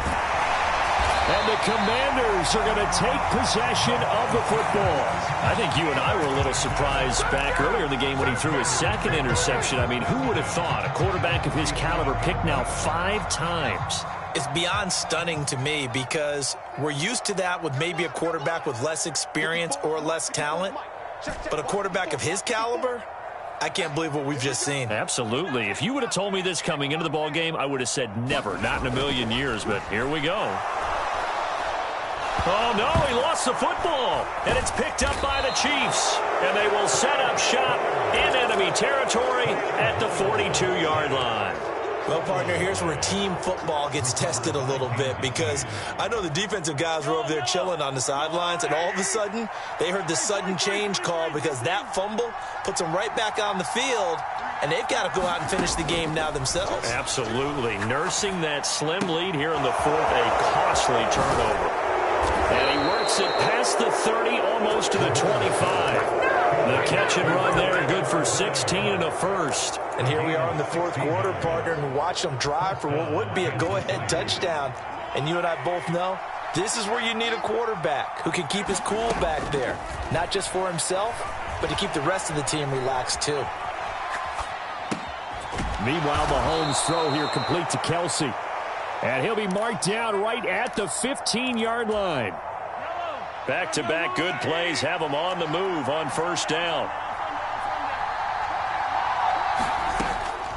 S11: And the Commanders are going to take possession of the football.
S6: I think you and I were a little surprised back earlier in the game when he threw his 2nd interception. I mean, who would have thought a quarterback of his caliber picked now 5 times?
S9: It's beyond stunning to me because we're used to that with maybe a quarterback with less experience or less talent. But a quarterback of his caliber, I can't believe what we've just seen.
S6: Absolutely. If you would have told me this coming into the ball game, I would have said never, not in a million years. But here we go. Oh, no, he lost the football. And it's picked up by the Chiefs. And they will set up shop in enemy territory at the 42-yard line.
S9: Well, partner, here's where team football gets tested a little bit because I know the defensive guys were over there chilling on the sidelines, and all of a sudden they heard the sudden change call because that fumble puts them right back on the field, and they've got to go out and finish the game now themselves.
S6: Absolutely. Nursing that slim lead here in the 4th, a costly turnover. And he works it past the 30, almost to the 25. The catch and run there, good for 16 and a first.
S9: And here we are in the 4th quarter, partner, and watch them drive for what would be a go-ahead touchdown. And you and I both know this is where you need a quarterback who can keep his cool back there. Not just for himself, but to keep the rest of the team relaxed too.
S11: Meanwhile, Mahomes' throw here complete to Kelsey. And he'll be marked down right at the 15-yard line.
S6: Back-to-back good plays have them on the move on 1st down.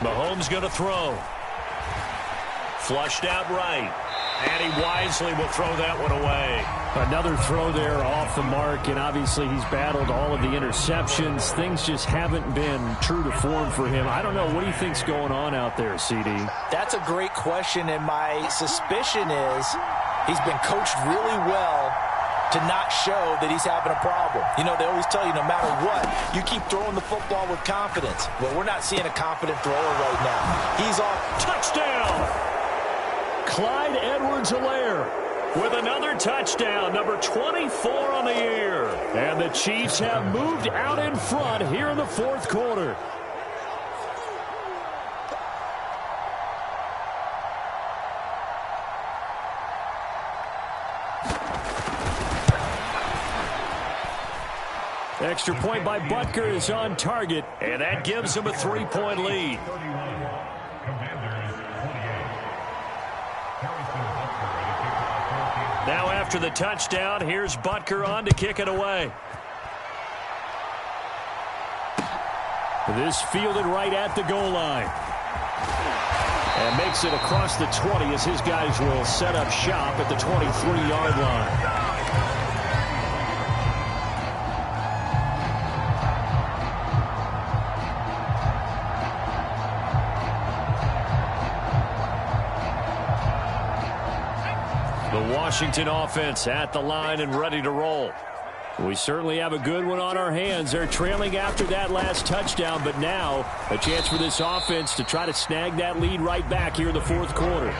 S6: Mahomes going to throw. Flushed out right. And he wisely will throw that one away.
S11: Another throw there off the mark, and obviously he's battled all of the interceptions. Things just haven't been true to form for him. I don't know. What do you think's going on out there, CD?
S9: That's a great question, and my suspicion is he's been coached really well to not show that he's having a problem. You know, they always tell you no matter what, you keep throwing the football with confidence. Well, we're not seeing a confident thrower right now. He's off.
S6: Touchdown!
S11: Clyde Edwards-Helaire
S6: with another touchdown, number 24 on the year.
S11: And the Chiefs have moved out in front here in the 4th quarter. Extra point by Butker is on target,
S6: and that gives him a 3-point lead. Now after the touchdown, here's Butker on to kick it away.
S11: This fielded right at the goal line. And makes it across the 20 as his guys will set up shop at the 23-yard line.
S6: Washington offense at the line and ready to roll. We certainly have a good one on our hands. They're trailing after that last touchdown, but now a chance for this offense to try to snag that lead right back here in the fourth quarter.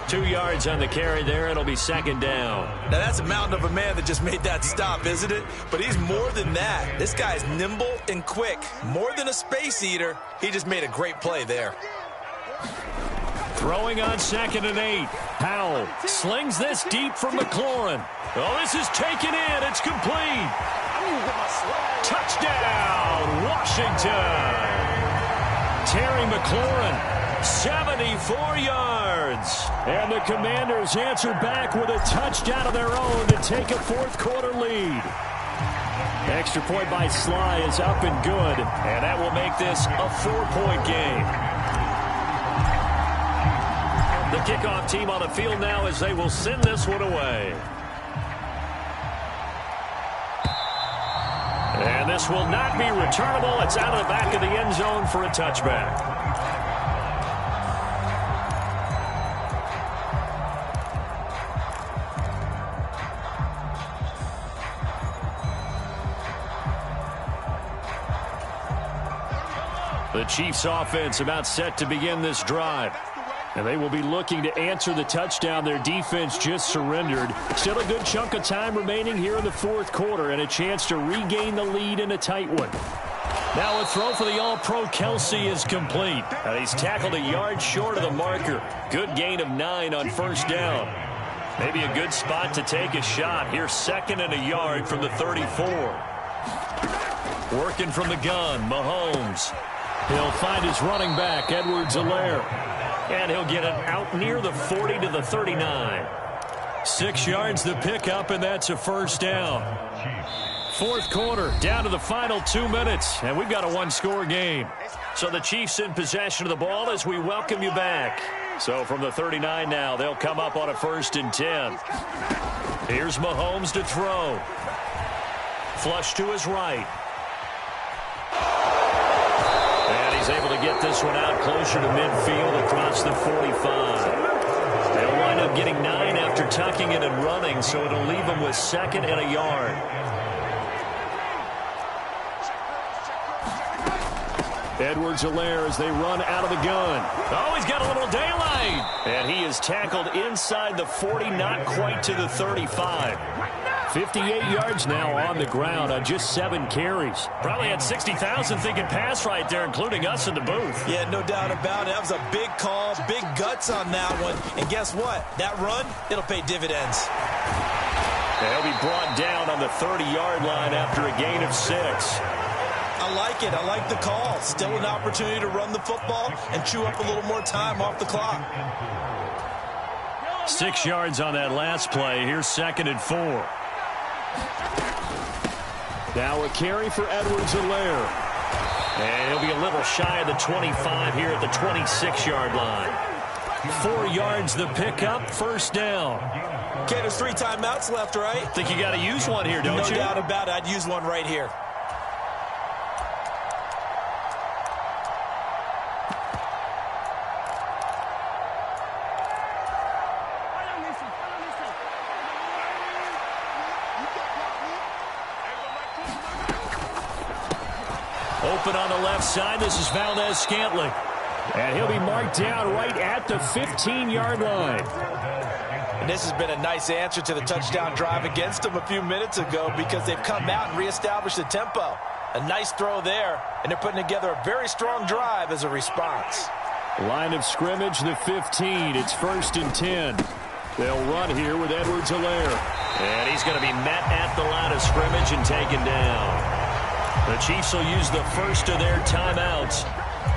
S6: 2 yards on the carry there. It'll be second down.
S9: Now, that's a mountain of a man that just made that stop, isn't it? But he's more than that. This guy's nimble and quick. More than a space eater. He just made a great play there.
S6: Throwing on 2nd and 8. Howell slings this deep from McLaurin. Oh, this is taken in. It's complete. Touchdown, Washington. Terry McLaurin, 74 yards. And the Commanders answer back with a touchdown of their own to take a fourth quarter lead. Extra point by Sly is up and good, and that will make this a 4-point game. The kickoff team on the field now as they will send this one away. And this will not be returnable. It's out of the back of the end zone for a touchback. The Chiefs offense about set to begin this drive. And they will be looking to answer the touchdown their defense just surrendered. Still a good chunk of time remaining here in the fourth quarter and a chance to regain the lead in a tight one. Now a throw for the All-Pro Kelsey is complete. And he's tackled a yard short of the marker. Good gain of 9 on first down. Maybe a good spot to take a shot. Here's 2nd and a yard from the 34. Working from the gun, Mahomes. He'll find his running back, Edwards-Helaire. And he'll get it out near the 40 to the 39. 6 yards the pickup, and that's a first down. Fourth quarter, down to the final 2 minutes, and we've got a one-score game. So the Chiefs in possession of the ball as we welcome you back. So from the 39 now, they'll come up on a 1st and 10. Here's Mahomes to throw. Flush to his right. And he's able to get this one out closer to midfield across the 45. They'll wind up getting 9 after tucking it and running, so it'll leave them with 2nd and a yard. Edwards-Helaire as they run out of the gun. Oh, he's got a little daylight. And he is tackled inside the 40, not quite to the 35. 58 yards now on the ground on just 7 carries. Probably had 60,000 thinking pass right there, including us in the booth.
S9: Yeah, no doubt about it. That was a big call, big guts on that one. And guess what? That run, it'll pay dividends.
S6: They'll be brought down on the 30-yard line after a gain of 6.
S9: I like it. I like the call. Still an opportunity to run the football and chew up a little more time off the clock.
S6: 6 yards on that last play. Here's 2nd and 4. Now a carry for Edwards-Helaire. And he'll be a little shy of the 25 here at the 26-yard line. 4 yards the pickup, first down.
S9: Okay, there's 3 timeouts left, right?
S6: Think you got to use one here, don't you?
S9: No doubt about it. I'd use one right here.
S6: Open on the left side. This is Valdez-Scantling. And he'll be marked down right at the 15-yard line.
S9: And this has been a nice answer to the touchdown drive against them a few minutes ago because they've come out and reestablished the tempo. A nice throw there, and they're putting together a very strong drive as a response.
S6: Line of scrimmage, the 15. It's 1st and 10. They'll run here with Edwards-Helaire. And he's going to be met at the line of scrimmage and taken down. The Chiefs will use the first of their timeouts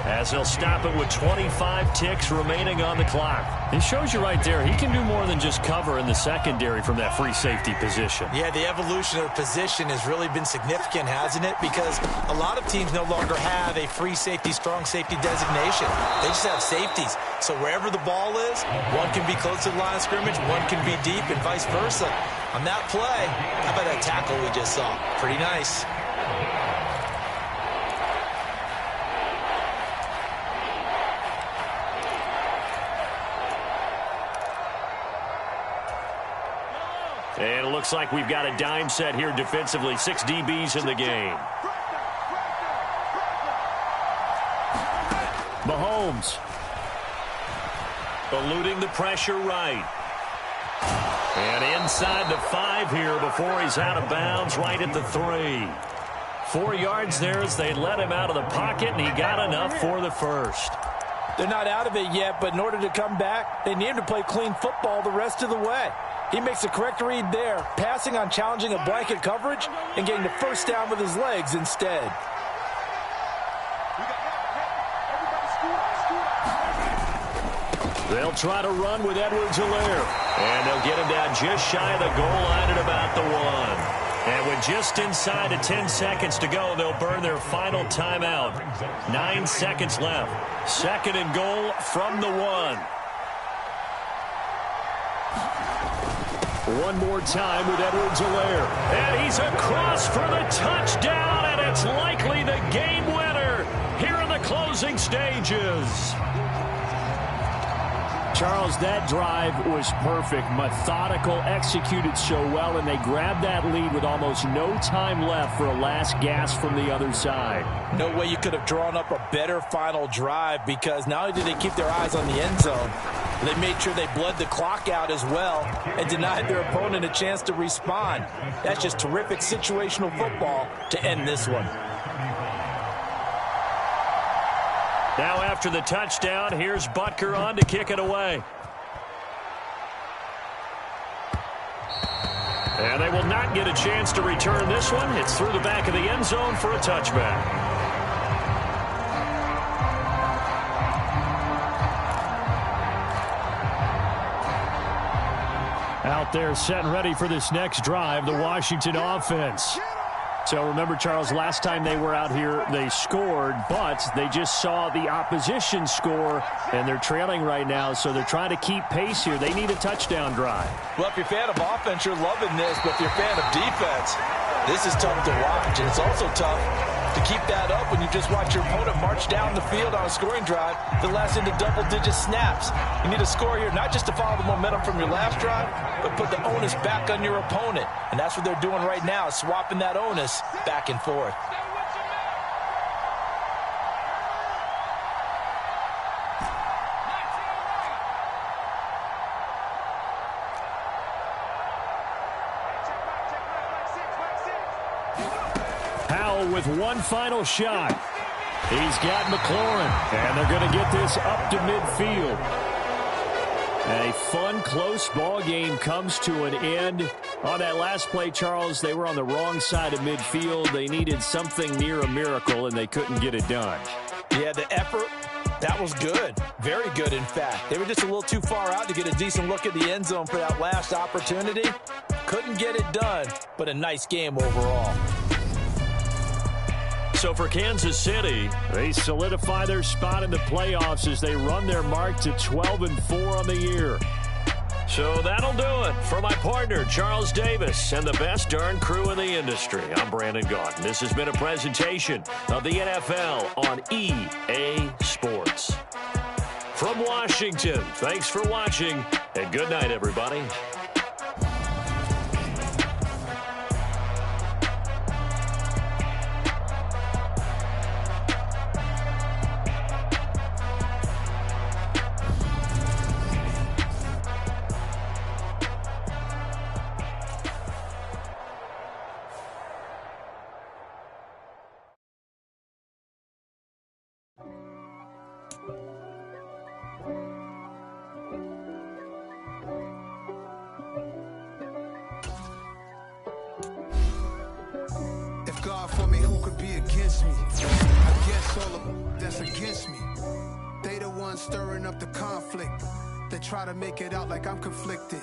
S6: as they'll stop it with 25 ticks remaining on the clock. It shows you right there, he can do more than just cover in the secondary from that free safety position.
S9: Yeah, the evolution of the position has really been significant, hasn't it? Because a lot of teams no longer have a free safety, strong safety designation. They just have safeties. So wherever the ball is, one can be close to the line of scrimmage, one can be deep, and vice versa. On that play, how about that tackle we just saw? Pretty nice.
S6: looks like we've got a dime set here defensively. 6 DBs in the game. Mahomes eluding the pressure right. And inside the 5 here before he's out of bounds, right at the 3. 4 yards there as they let him out of the pocket, and he got enough for the first.
S9: They're not out of it yet, but in order to come back, they need him to play clean football the rest of the way. He makes a correct read there, passing on challenging a blanket coverage and getting the first down with his legs instead.
S6: They'll try to run with Edwards-Helaire, and they'll get him down just shy of the goal line at about the 1. And with just inside of 10 seconds to go, they'll burn their final timeout. 9 seconds left. 2nd and goal from the 1. One more time with Edwards-Helaire. And he's across for the touchdown, and it's likely the game winner here in the closing stages.
S11: Charles, that drive was perfect, methodical, executed so well, and they grabbed that lead with almost no time left for a last gasp from the other side.
S9: No way you could have drawn up a better final drive, because not only did they keep their eyes on the end zone, they made sure they bled the clock out as well and denied their opponent a chance to respond. That's just terrific situational football to end this one.
S6: Now after the touchdown, here's Butker on to kick it away. And they will not get a chance to return this one. It's through the back of the end zone for a touchback.
S11: Out there set and ready for this next drive, the Washington offense. So remember, Charles, last time they were out here, they scored, but they just saw the opposition score, and they're trailing right now, so they're trying to keep pace here. They need a touchdown drive.
S9: Well, if you're a fan of offense, you're loving this, but if you're a fan of defense, this is tough to watch, and it's also tough to keep that up when you just watch your opponent march down the field on a scoring drive that lasts into double-digit snaps. You need a score here, not just to follow the momentum from your last drive, but put the onus back on your opponent. And that's what they're doing right now, swapping that onus back and forth.
S11: With one final shot. He's got McLaurin, and they're going to get this up to midfield. And a fun, close ball game comes to an end. On that last play, Charles, they were on the wrong side of midfield. They needed something near a miracle, and they couldn't get it done.
S9: Yeah, the effort, that was good. Very good, in fact. They were just a little too far out to get a decent look at the end zone for that last opportunity. Couldn't get it done, but a nice game overall.
S6: So for Kansas City,
S11: they solidify their spot in the playoffs as they run their mark to 12-4 on the year.
S6: So that'll do it for my partner, Charles Davis, and the best darn crew in the industry. I'm Brandon Gaudin. This has been a presentation of the NFL on EA Sports. From Washington, thanks for watching, and good night, everybody.
S7: God for me, who could be against me? I guess all of that's against me. They the ones stirring up the conflict. They try to make it out like I'm conflicted.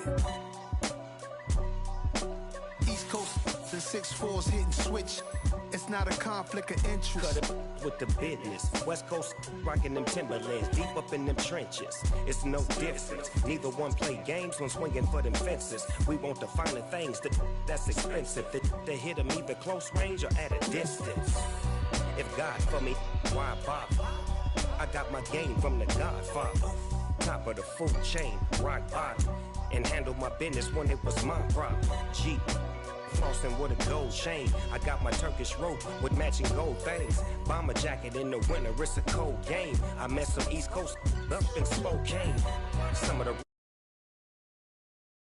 S7: East Coast and 6'4's hitting switch. It's not a conflict of interest.
S12: Cut it with the business. West Coast rocking them Timberlands, deep up in them trenches. It's no difference. Neither one play games when swinging for them fences. We want the finer things that's expensive. They hit them either close range or at a distance. If God for me, why bother? I got my game from the Godfather. Top of the food chain, rock bottom. and handle my business when it was my problem. G. Flossing with a gold chain. I got my Turkish rope with matching gold things. Bomber jacket in the winter, it's a cold game. I met some East Coast up in Spokane. Some of the